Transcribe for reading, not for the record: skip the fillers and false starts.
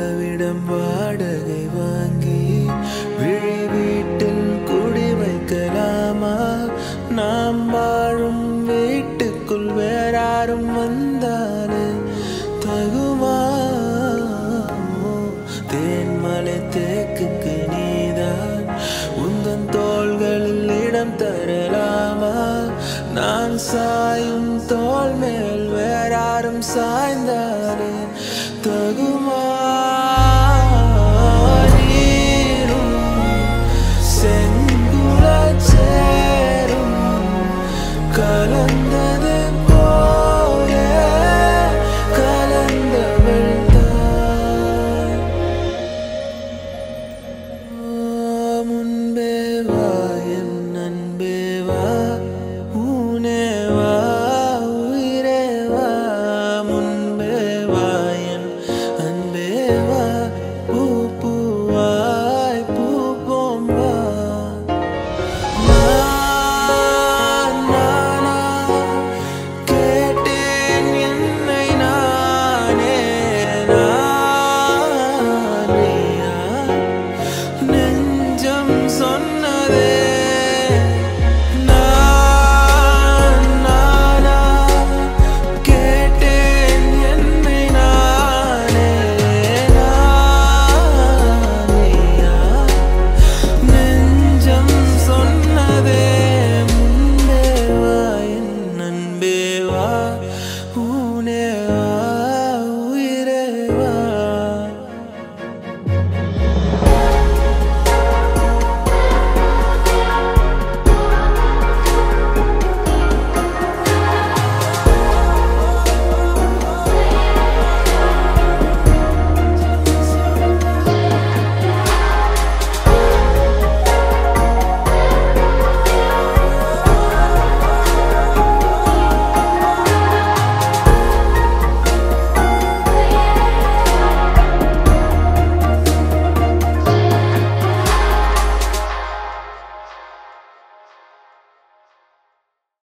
பலவிடம் வாடகை வாங்கி விழி வீட்டில் குடி வைக்கலாமா? நாம் வாழும் வீட்டுக்குள் வேறாரும் வந்தாலே தகுமா? தேன்மலை தேக்குக்கு நீதான் உந்தன் தோள்களில் இடம் தரலாமா? நான் சாயும் தோள் மேல் வேறாரும் சாய்ந்தாலே தகுமா? நீரும் செங்குழல் சேரும் கலந்தது போல கலந்தவள் தான். முன்பே வா என் அன்பே வா, ஊனே வா உயிரே வா, முன்பே வா என் அன்பே வா.